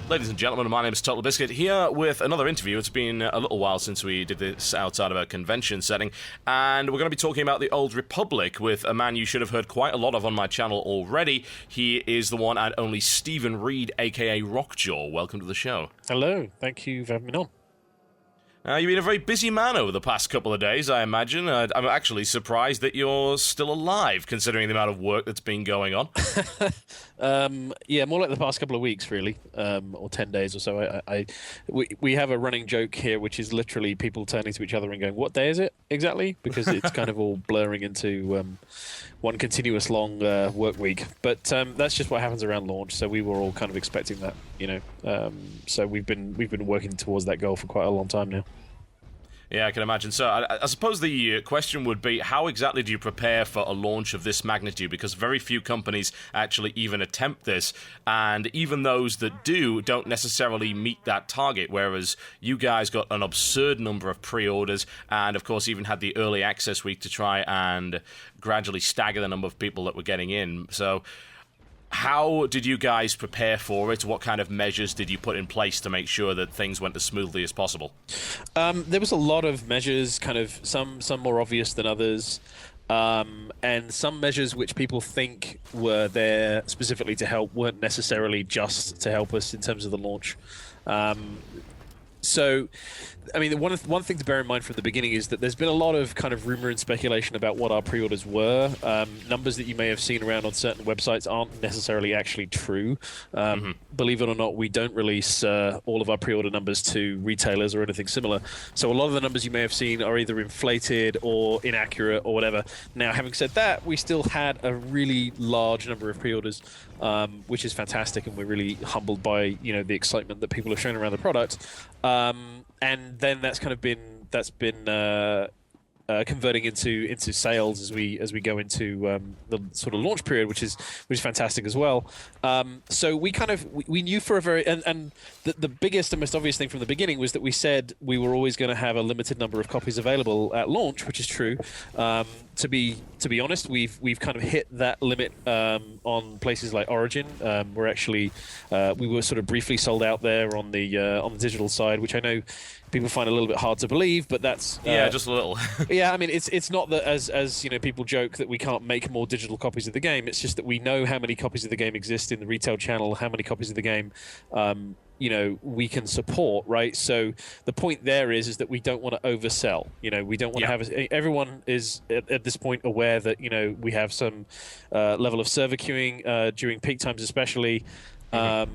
Ladies and gentlemen, my name is Totalbiscuit, here with another interview. It's been a little while since we did this outside of a convention setting, and we're going to be talking about the Old Republic with a man you should have heard quite a lot of on my channel already. He is the one and only Stephen Reid, aka Rockjaw. Welcome to the show. Hello, thank you for having me on. You've been a very busy man over the past couple of days, I imagine. I'm actually surprised that you're still alive, considering the amount of work that's been going on. Yeah, more like the past couple of weeks, really, or 10 days or so. We have a running joke here, which is literally people turning to each other and going, "What day is it exactly?" Because it's kind of all blurring into one continuous long work week. But that's just what happens around launch. So we were all kind of expecting that, you know. So we've been working towards that goal for quite a long time now. Yeah, I can imagine. So I suppose the question would be, how exactly do you prepare for a launch of this magnitude? Because very few companies actually even attempt this, and even those that do don't necessarily meet that target, whereas you guys got an absurd number of pre-orders and, of course, even had the early access week to try and gradually stagger the number of people that were getting in. So how did you guys prepare for it? What kind of measures did you put in place to make sure that things went as smoothly as possible? There was a lot of measures, kind of some more obvious than others, and some measures which people think were there specifically to help weren't necessarily just to help us in terms of the launch. So, I mean, one thing to bear in mind from the beginning is that there's been a lot of kind of rumor and speculation about what our pre-orders were. Numbers that you may have seen around on certain websites aren't necessarily actually true. Believe it or not, we don't release all of our pre-order numbers to retailers or anything similar. So a lot of the numbers you may have seen are either inflated or inaccurate or whatever. Now, having said that, we still had a really large number of pre-orders, which is fantastic, and we're really humbled by, you know, the excitement that people have shown around the product. And then that's been converting into sales as we go into the sort of launch period, which is fantastic as well. So we knew for a very and the biggest and most obvious thing from the beginning was that we said we were always going to have a limited number of copies available at launch, which is true. To be honest, we've kind of hit that limit on places like Origin. We're actually we were sort of briefly sold out there on the digital side, which I know people find a little bit hard to believe, but that's just a little. Yeah, I mean, it's not that as you know, people joke that we can't make more digital copies of the game. It's just that we know how many copies of the game exist in the retail channel, how many copies of the game you know, we can support, right? So the point there is that we don't want to oversell. You know, we don't want to have everyone is at this point aware that, you know, we have some level of server queuing during peak times, especially.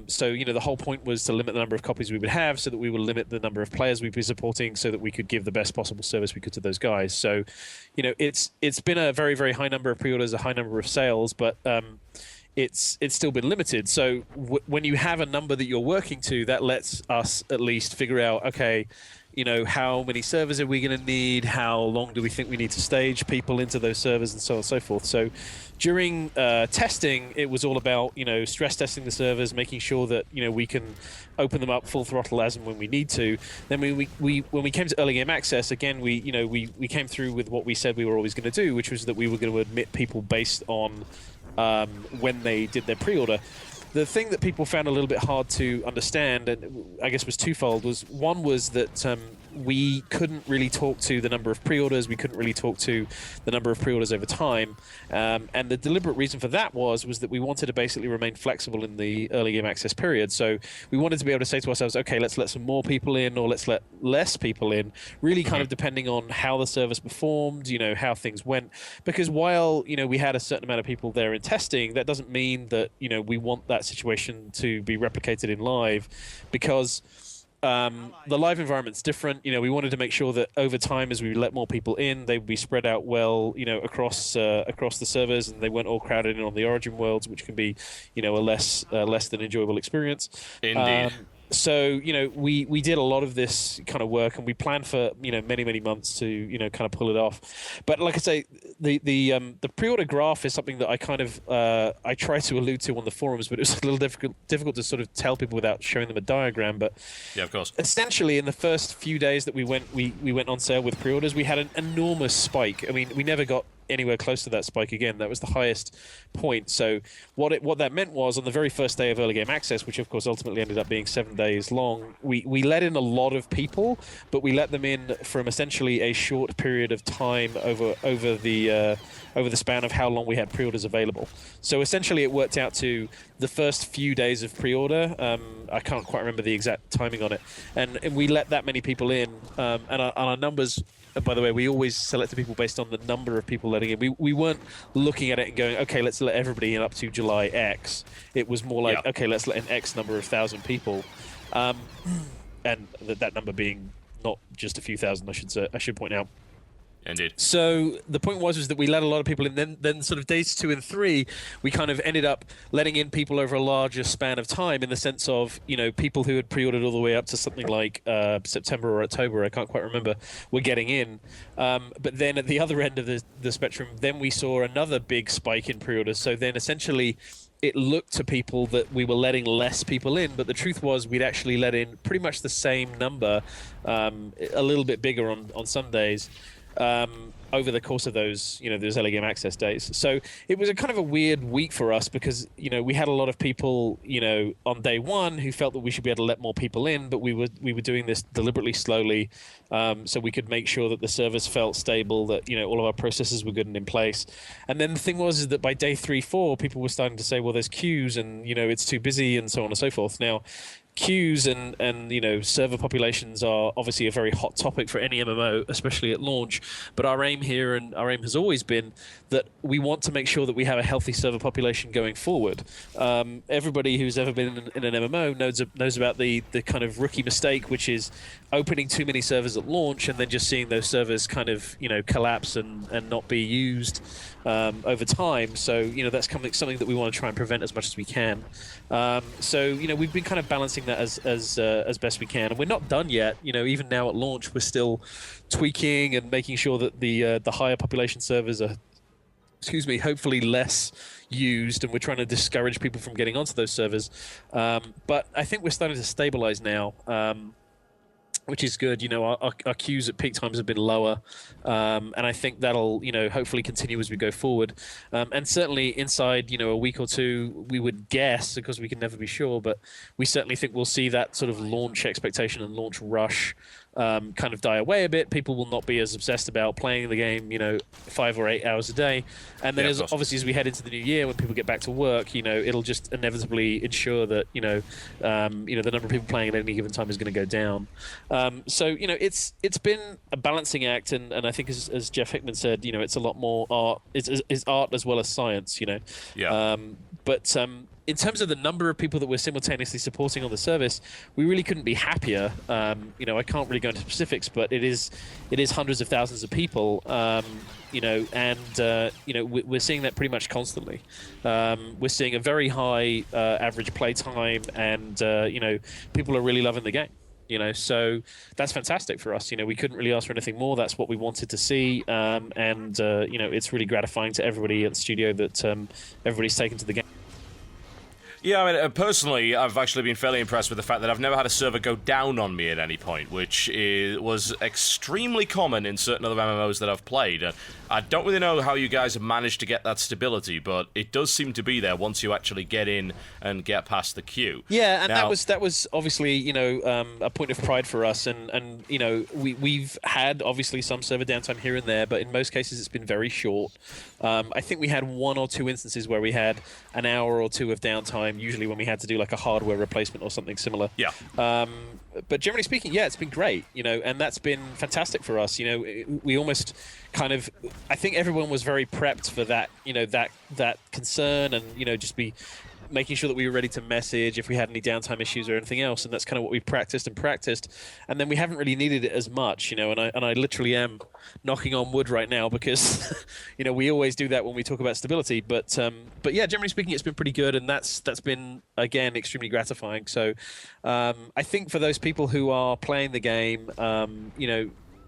So, you know, the whole point was to limit the number of copies we would have so that we would limit the number of players we'd be supporting so that we could give the best possible service we could to those guys. So, you know, it's been a very, very high number of pre-orders, a high number of sales, but it's still been limited. So when you have a number that you're working to, that lets us at least figure out, okay, you know, how many servers are we going to need? How long do we think we need to stage people into those servers, and so on and so forth. So during testing, it was all about, you know, stress testing the servers, making sure that, you know, we can open them up full throttle as and when we need to. Then when we came to early game access, again, we came through with what we said we were always going to do, which was that we were going to admit people based on when they did their pre-order. The thing that people found a little bit hard to understand, and I guess was twofold, one was that we couldn't really talk to the number of pre-orders, we couldn't really talk to the number of pre-orders over time, and the deliberate reason for that was that we wanted to basically remain flexible in the early game access period. So we wanted to be able to say to ourselves, okay, let's let some more people in, or let's let less people in, really kind of depending on how the service performed, you know, how things went. Because while, you know, we had a certain amount of people there in testing, that doesn't mean that, you know, we want that situation to be replicated in live, because the live environment's different. You know, we wanted to make sure that over time, as we let more people in, they would be spread out well, you know, across the servers, and they weren't all crowded in on the Origin worlds, which can be, you know, a less than enjoyable experience. Indeed. So, you know, we did a lot of this kind of work, and we planned for, you know, many months to, you know, kind of pull it off. But like I say, the pre-order graph is something that I kind of I try to allude to on the forums, but it was a little difficult to sort of tell people without showing them a diagram. But yeah, of course. Essentially, in the first few days that we went on sale with pre-orders, we had an enormous spike. I mean, we never got anywhere close to that spike again. That was the highest point. So what that meant was, on the very first day of early game access, which of course ultimately ended up being 7 days long, we let in a lot of people, but we let them in from essentially a short period of time over the span of how long we had pre-orders available. So essentially it worked out to the first few days of pre-order. I can't quite remember the exact timing on it, and we let that many people in, and our numbers. By the way, we always selected people based on the number of people letting in. We weren't looking at it and going, okay, let's let everybody in up to July X. It was more like, okay, let's let in X number of thousand people, and that number being not just a few thousand, I should point out. Indeed. So the point was that we let a lot of people in. Then sort of days 2 and 3, we kind of ended up letting in people over a larger span of time, in the sense of, people who had pre-ordered all the way up to something like September or October, I can't quite remember, were getting in. But then at the other end of the spectrum, then we saw another big spike in pre-orders. So then essentially it looked to people that we were letting less people in, but the truth was we'd actually let in pretty much the same number, a little bit bigger on some days, over the course of those early game access days. So it was a kind of a weird week for us, because we had a lot of people on day one who felt that we should be able to let more people in, but we were doing this deliberately slowly, so we could make sure that the servers felt stable, that all of our processes were good and in place. And then the thing was that by day 3-4, people were starting to say, well, there's queues and it's too busy and so on and so forth. Now, queues and server populations are obviously a very hot topic for any MMO, especially at launch. But our aim here, and our aim has always been, that we want to make sure that we have a healthy server population going forward. Everybody who's ever been in an MMO knows about the kind of rookie mistake, which is opening too many servers at launch and then just seeing those servers kind of collapse and not be used over time. So that's something that we want to try and prevent as much as we can. So we've been kind of balancing that as best we can, and we're not done yet. Even now at launch, we're still tweaking and making sure that the higher population servers are, hopefully less used, and we're trying to discourage people from getting onto those servers. But I think we're starting to stabilize now, which is good. Our queues at peak times have been lower, and I think that'll hopefully continue as we go forward. And certainly inside a week or two, we would guess, because we can never be sure, but we certainly think we'll see that sort of launch expectation and launch rush kind of die away a bit. People will not be as obsessed about playing the game 5 or 8 hours a day, and then obviously as we head into the new year, when people get back to work, it'll just inevitably ensure that the number of people playing at any given time is going to go down. So it's been a balancing act, and I think as Jeff Hickman said, it's a lot more art. It's art as well as science. But in terms of the number of people that we're simultaneously supporting on the service, we really couldn't be happier. I can't really go into specifics, but it is hundreds of thousands of people. We're seeing that pretty much constantly. We're seeing a very high average play time, and people are really loving the game. So that's fantastic for us. We couldn't really ask for anything more. That's what we wanted to see, and it's really gratifying to everybody at the studio that everybody's taken to the game. Yeah, I mean, personally, I've actually been fairly impressed with the fact that I've never had a server go down on me at any point, which was extremely common in certain other MMOs that I've played. I don't really know how you guys have managed to get that stability, but it does seem to be there once you actually get in and get past the queue. Yeah, and now, that was obviously a point of pride for us, and we've had obviously some server downtime here and there, but in most cases it's been very short. I think we had 1 or 2 instances where we had an hour or 2 of downtime, usually when we had to do like a hardware replacement or something similar. Yeah. But generally speaking, yeah, it's been great, and that's been fantastic for us. We almost kind of, I think everyone was very prepped for that, that concern, and just be making sure that we were ready to message if we had any downtime issues or anything else, and that's kind of what we practiced, and then we haven't really needed it as much, and I literally am knocking on wood right now, because we always do that when we talk about stability, but yeah, generally speaking, it's been pretty good, and that's been again extremely gratifying. So I think for those people who are playing the game,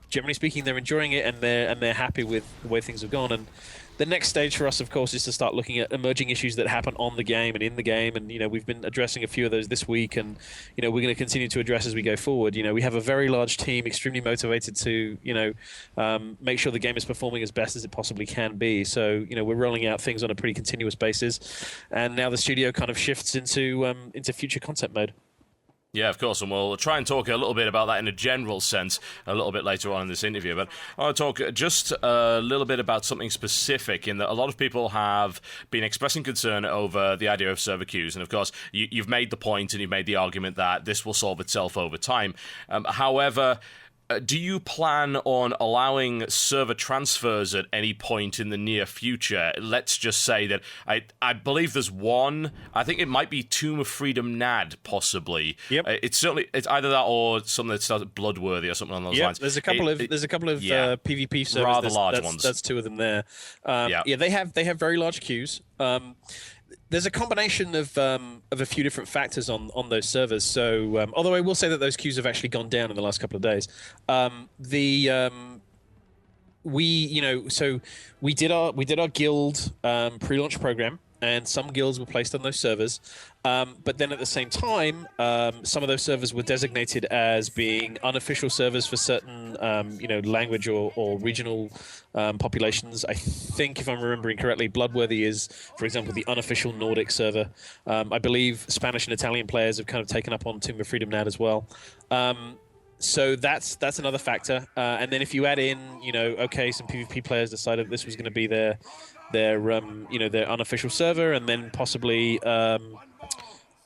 generally speaking, they're enjoying it, and they're happy with the way things have gone, and The next stage for us, of course, is to start looking at emerging issues that happen on the game and in the game, and we've been addressing a few of those this week, and we're going to continue to address as we go forward. We have a very large team, extremely motivated to make sure the game is performing as best as it possibly can be. So we're rolling out things on a pretty continuous basis, and now the studio kind of shifts into future concept mode. Yeah, of course, and we'll try and talk a little bit about that in a general sense a little bit later on in this interview. But I want to talk just a little bit about something specific in that a lot of people have been expressing concern over the idea of server queues. And of course, you've made the point and you've made the argument that this will solve itself over time. However, do you plan on allowing server transfers at any point in the near future? Let's just say that I believe there's one. I think it might be Tomb of Freedom NAD, possibly. Yep. It's either that or something that starts at Bloodworthy or something along those lines. There's a couple of PvP servers. Rather large ones. That's two of them there. They have very large queues. There's a combination of a few different factors on those servers. So, although I will say that those queues have actually gone down in the last couple of days, we did our guild pre-launch program, and some guilds were placed on those servers. But then at the same time, some of those servers were designated as being unofficial servers for certain, language or regional populations. I think, if I'm remembering correctly, Bloodworthy is, for example, the unofficial Nordic server. I believe Spanish and Italian players have kind of taken up on Tomb of Freedom NAD as well. So that's another factor. And then if you add in, some PvP players decided this was going to be their unofficial server, and then possibly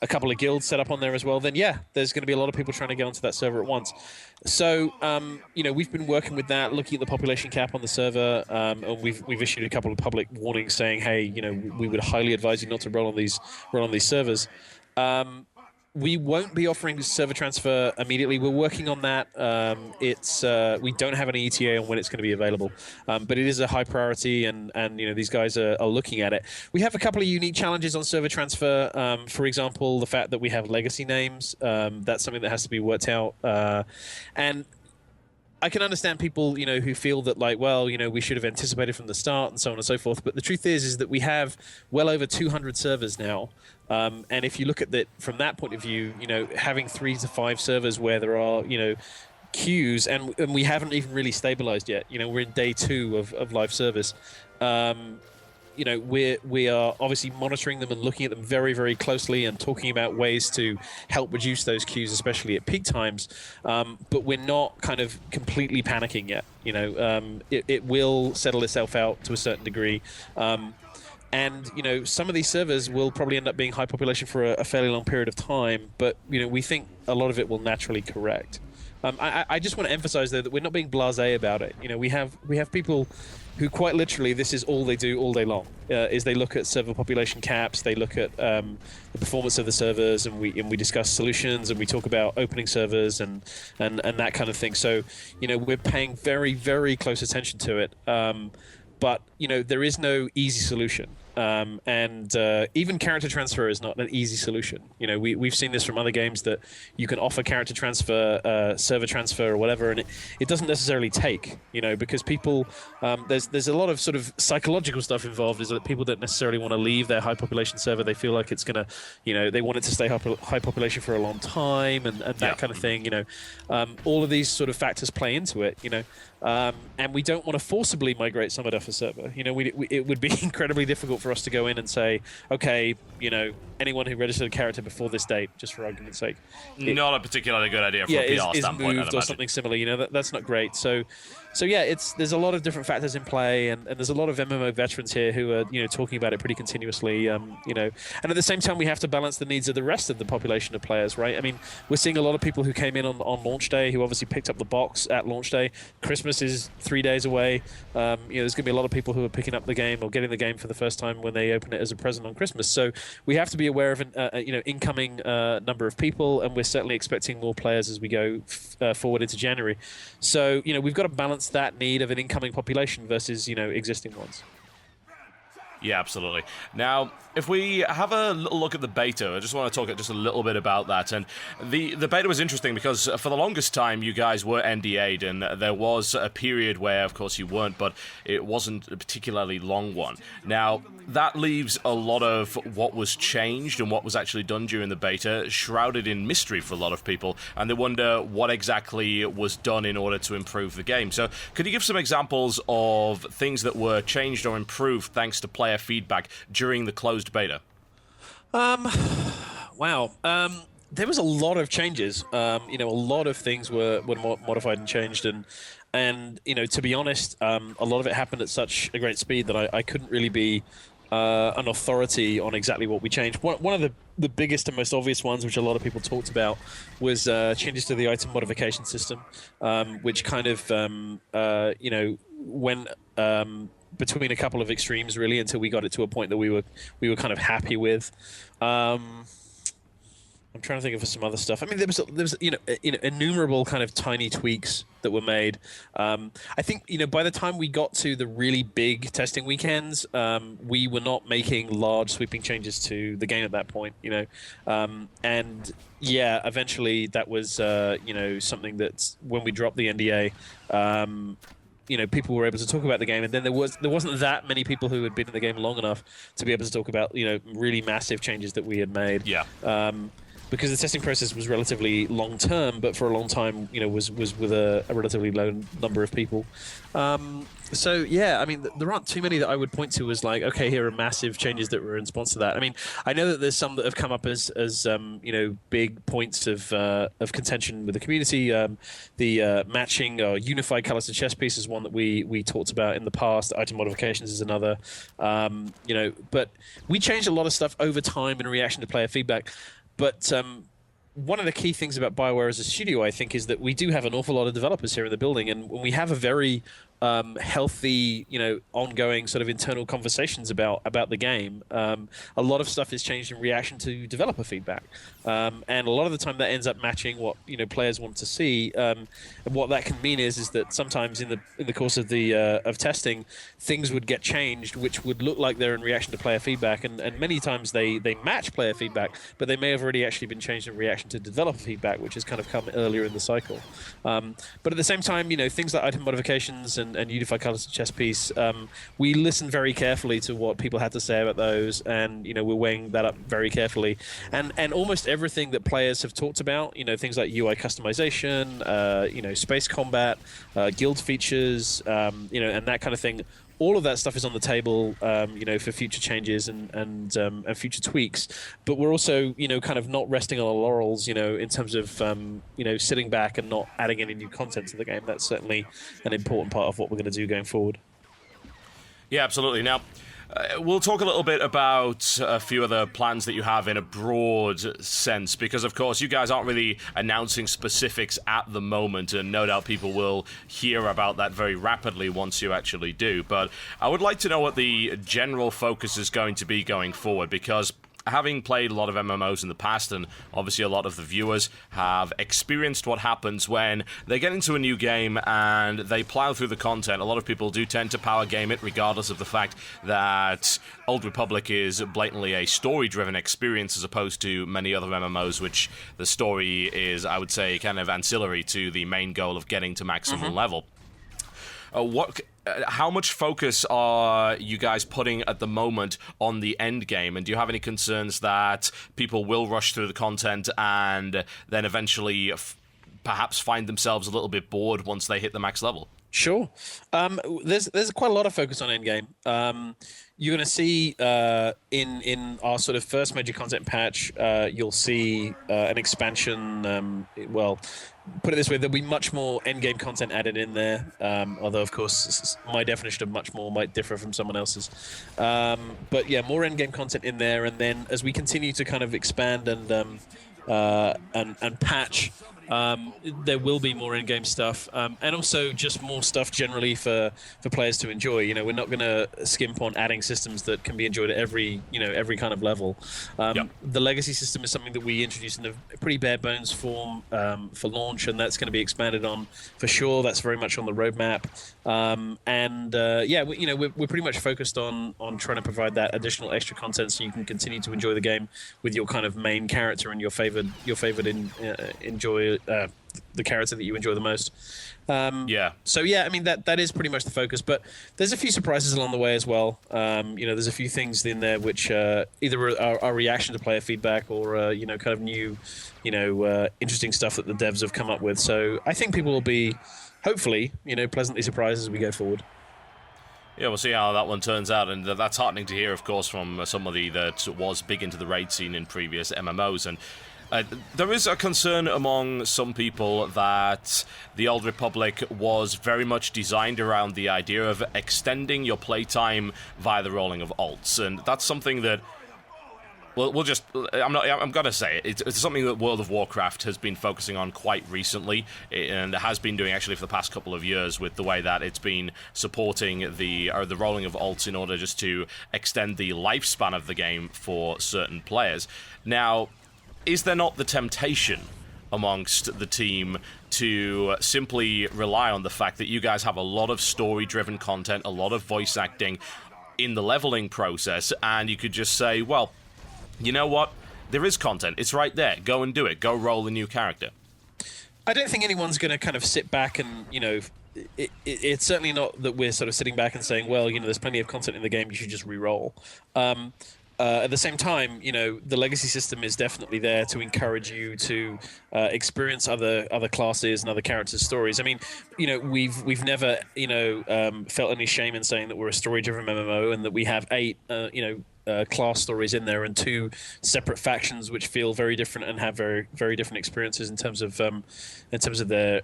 a couple of guilds set up on there as well, then there's going to be a lot of people trying to get onto that server at once. So, we've been working with that, looking at the population cap on the server, and we've issued a couple of public warnings saying, hey, we would highly advise you not to roll on these servers. We won't be offering server transfer immediately. We're working on that. We don't have any ETA on when it's going to be available, but it is a high priority, and these guys are looking at it. We have a couple of unique challenges on server transfer. For example, the fact that we have legacy names. That's something that has to be worked out, and I can understand people, who feel that we should have anticipated from the start and so on and so forth. But the truth is that we have well over 200 servers now. And if you look at that from that point of view, having 3 to 5 servers where there are, queues, and we haven't even really stabilized yet. We're in day 2 of live service. We are obviously monitoring them and looking at them very, very closely and talking about ways to help reduce those queues, especially at peak times. But we're not kind of completely panicking yet. It will settle itself out to a certain degree. And some of these servers will probably end up being high population for a fairly long period of time. But we think a lot of it will naturally correct. I just want to emphasize, though, that we're not being blasé about it. We have people who quite literally this is all they do all day long. Is they look at server population caps, they look at the performance of the servers, and we discuss solutions, and we talk about opening servers and that kind of thing. So we're paying very, very close attention to it. But there is no easy solution. And even character transfer is not an easy solution. We've seen this from other games that you can offer character transfer, server transfer, or whatever, and it doesn't necessarily take. Because people, there's a lot of sort of psychological stuff involved. Is that people don't necessarily want to leave their high population server. They feel like it's gonna, they want it to stay high population for a long time, and that kind of thing. All of these sort of factors play into it. And we don't want to forcibly migrate somebody off a server. It would be incredibly difficult for us to go in and say, okay, anyone who registered a character before this date, just for argument's sake, not a particularly good idea from a PR standpoint. Moved or something similar. That's not great. So there's a lot of different factors in play, and there's a lot of MMO veterans here who are talking about it pretty continuously. And at the same time, we have to balance the needs of the rest of the population of players, right? I mean, we're seeing a lot of people who came in on launch day who obviously picked up the box at launch day. Christmas is 3 days away. There's going to be a lot of people who are picking up the game or getting the game for the first time when they open it as a present on Christmas. So we have to be aware of an incoming number of people, and we're certainly expecting more players as we go forward into January. So we've got to balance that need of an incoming population versus existing ones. Yeah, absolutely. Now, if we have a little look at the beta, I just want to talk just a little bit about that. And the beta was interesting because for the longest time, you guys were NDA'd, and there was a period where, of course, you weren't, but it wasn't a particularly long one. Now, that leaves a lot of what was changed and what was actually done during the beta shrouded in mystery for a lot of people, and they wonder what exactly was done in order to improve the game. So, could you give some examples of things that were changed or improved thanks to player feedback during the closed beta? Wow. There was a lot of changes. A lot of things were modified and changed, and to be honest, a lot of it happened at such a great speed that I couldn't really be an authority on exactly what we changed. One of the biggest and most obvious ones, which a lot of people talked about, was changes to the item modification system, which kind of went between a couple of extremes really until we got it to a point that we were kind of happy with. I'm trying to think of some other stuff. I mean, there was innumerable kind of tiny tweaks that were made. I think by the time we got to the really big testing weekends, we were not making large sweeping changes to the game at that point. And yeah, eventually that was something that when we dropped the NDA. People were able to talk about the game, and then there wasn't that many people who had been in the game long enough to be able to talk about really massive changes that we had made. Yeah. Because the testing process was relatively long term, but for a long time, was with a relatively low number of people. So yeah, I mean, there aren't too many that I would point to as like, okay, here are massive changes that were in response to that. I mean, I know that there's some that have come up as big points of contention with the community. The matching or unified colors to chess piece is one that we talked about in the past. Item modifications is another. But we changed a lot of stuff over time in reaction to player feedback. But one of the key things about Bioware as a studio, I think, is that we do have an awful lot of developers here in the building, and we have a very healthy, ongoing sort of internal conversations about the game. A lot of stuff is changed in reaction to developer feedback, and a lot of the time that ends up matching what players want to see. And what that can mean is that sometimes in the course of the of testing, things would get changed, which would look like they're in reaction to player feedback, and many times they match player feedback, but they may have already actually been changed in reaction to developer feedback, which has kind of come earlier in the cycle. But at the same time, things like item modifications and unified colors to chess piece, we listen very carefully to what people had to say about those, and we're weighing that up very carefully. And almost everything that players have talked about, things like UI customization, space combat, guild features, and that kind of thing. All of that stuff is on the table, for future changes and future tweaks. But we're also, kind of not resting on our laurels, in terms of, sitting back and not adding any new content to the game. That's certainly an important part of what we're going to do going forward. Yeah, absolutely. Now, we'll talk a little bit about a few of the plans that you have in a broad sense, because, of course, you guys aren't really announcing specifics at the moment, and no doubt people will hear about that very rapidly once you actually do. But I would like to know what the general focus is going to be going forward, because having played a lot of MMOs in the past, and obviously a lot of the viewers have experienced what happens when they get into a new game and they plow through the content. A lot of people do tend to power game it, regardless of the fact that Old Republic is blatantly a story-driven experience as opposed to many other MMOs, which the story is, I would say, kind of ancillary to the main goal of getting to maximum level. How much focus are you guys putting at the moment on the end game, and do you have any concerns that people will rush through the content and then eventually perhaps find themselves a little bit bored once they hit the max level? Sure. There's quite a lot of focus on endgame. You're going to see in our sort of first major content patch, you'll see an expansion. Put it this way, there'll be much more endgame content added in there. Although, of course, my definition of much more might differ from someone else's. But yeah, more endgame content in there, and then as we continue to kind of expand and patch There will be more in-game stuff, and also just more stuff generally for players to enjoy. We're not going to skimp on adding systems that can be enjoyed at every kind of level. The legacy system is something that we introduced in a pretty bare bones form for launch, and that's going to be expanded on for sure. That's very much on the roadmap, we're pretty much focused on trying to provide that additional extra content so you can continue to enjoy the game with your kind of main character and your favored enjoy the character that you enjoy the most. So I mean that is pretty much the focus, but there's a few surprises along the way as well. There's a few things in there which either are reaction to player feedback or kind of new interesting stuff that the devs have come up with. So I think people will be hopefully pleasantly surprised as we go forward. Yeah, we'll see how that one turns out, and that's heartening to hear, of course, from somebody that was big into the raid scene in previous MMOs. And there is a concern among some people that the Old Republic was very much designed around the idea of extending your playtime via the rolling of alts, and that's something that I'm gonna say it. It's something that World of Warcraft has been focusing on quite recently, and has been doing actually for the past couple of years with the way that it's been supporting the rolling of alts in order just to extend the lifespan of the game for certain players. Now, is there not the temptation amongst the team to simply rely on the fact that you guys have a lot of story-driven content, a lot of voice acting in the leveling process, and you could just say, well, you know what? There is content. It's right there. Go and do it. Go roll a new character. I don't think anyone's going to kind of sit back and, it's certainly not that we're sort of sitting back and saying, well, there's plenty of content in the game, you should just re-roll. At the same time, the legacy system is definitely there to encourage you to experience other classes and other characters' stories. I mean, we've never, felt any shame in saying that we're a story-driven MMO and that we have 8, class stories in there and 2 separate factions which feel very different and have very, very different experiences in terms of their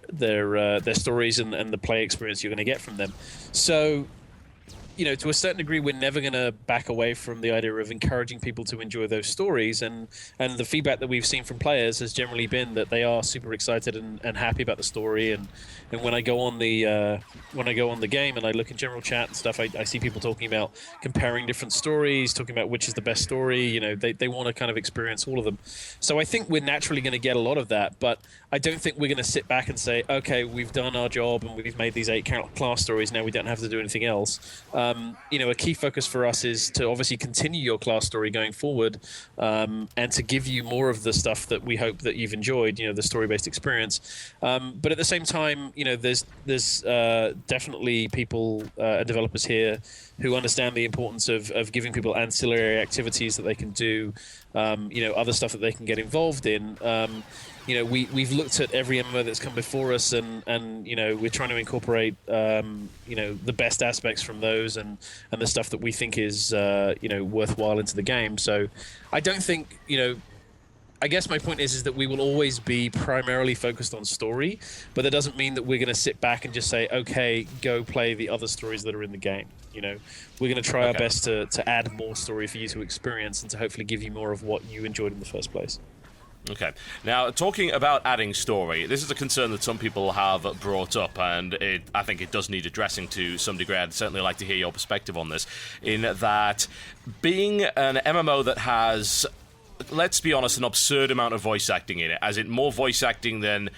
stories and the play experience you're going to get from them. So, to a certain degree, we're never going to back away from the idea of encouraging people to enjoy those stories, and the feedback that we've seen from players has generally been that they are super excited and happy about the story. And when I go on the game and I look in general chat and stuff, I see people talking about comparing different stories, talking about which is the best story. They want to kind of experience all of them. So I think we're naturally going to get a lot of that, but I don't think we're going to sit back and say, okay, we've done our job and we've made these 8 class stories, now we don't have to do anything else. A key focus for us is to obviously continue your class story going forward, and to give you more of the stuff that we hope that you've enjoyed, the story-based experience. But at the same time, there's definitely people and developers here who understand the importance of giving people ancillary activities that they can do, other stuff that they can get involved in. We've looked at every MMO that's come before us, and we're trying to incorporate the best aspects from those and the stuff that we think is worthwhile into the game. So I don't think I guess my point is that we will always be primarily focused on story, but that doesn't mean that we're going to sit back and just say, okay, go play the other stories that are in the game. We're going to try our best to add more story for you to experience and to hopefully give you more of what you enjoyed in the first place. Okay. Now, talking about adding story, this is a concern that some people have brought up, and I think it does need addressing to some degree. I'd certainly like to hear your perspective on this, in that being an MMO that has, let's be honest, an absurd amount of voice acting in it, as in more voice acting than...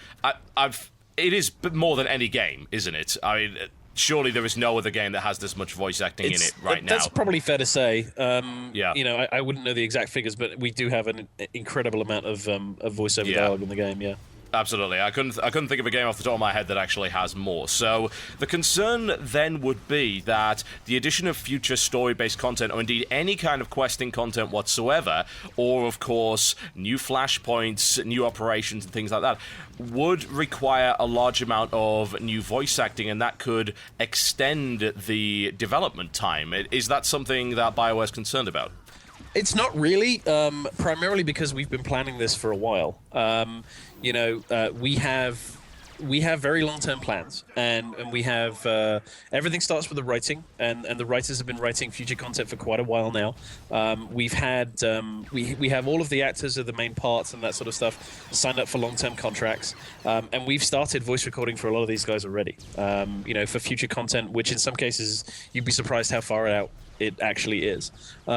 it is more than any game, isn't it? I mean... Surely there is no other game that has this much voice acting in it right now. That's probably fair to say. I wouldn't know the exact figures, but we do have an incredible amount of voiceover dialogue in the game. Yeah. Absolutely. I couldn't think of a game off the top of my head that actually has more. So the concern then would be that the addition of future story-based content, or indeed any kind of questing content whatsoever, or of course new flashpoints, new operations and things like that, would require a large amount of new voice acting, and that could extend the development time. Is that something that BioWare is concerned about? It's not really, primarily because we've been planning this for a while. We have we have very long-term plans, and we have everything starts with the writing, and the writers have been writing future content for quite a while now. We've had we have all of the actors of the main parts and that sort of stuff signed up for long-term contracts, and we've started voice recording for a lot of these guys already. For future content, which in some cases you'd be surprised how far out it actually is. We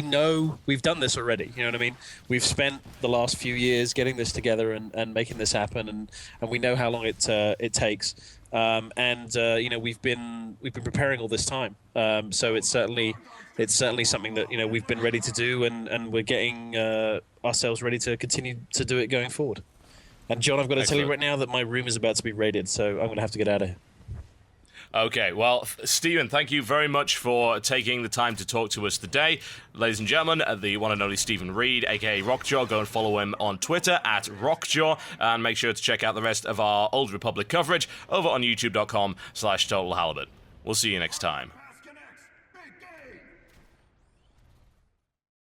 know we've done this already. You know what I mean? We've spent the last few years getting this together and making this happen, and we know how long it takes. We've been preparing all this time. So it's certainly something that we've been ready to do, and we're getting ourselves ready to continue to do it going forward. And John, I've got to tell you right now that my room is about to be raided, so I'm going to have to get out of here. Okay, well, Stephen, thank you very much for taking the time to talk to us today. Ladies and gentlemen, the one and only Stephen Reid, aka Rockjaw. Go and follow him on Twitter at Rockjaw, and make sure to check out the rest of our Old Republic coverage over on youtube.com/TotalHalibut. We'll see you next time.